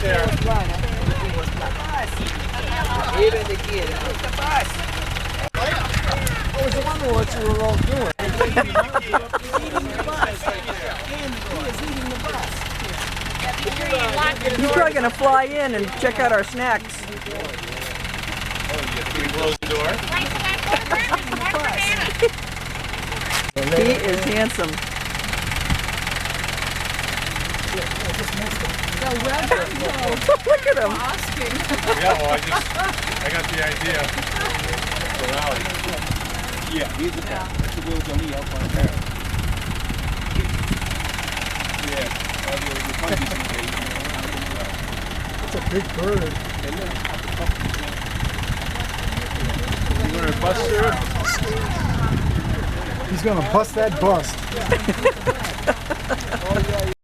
there. Even the kid. The bus. I was wondering what you were all doing. Eating the bus. And he is eating the bus. He's probably going to fly in and check out our snacks. Can we close the door? He is handsome. Look at him. Yeah, well, I got the idea. The rally. Yeah, he's a parrot. That's the wheels on the Alpine parrot. Yeah. It's a big bird. You want to bust through? He's gonna bust that bust.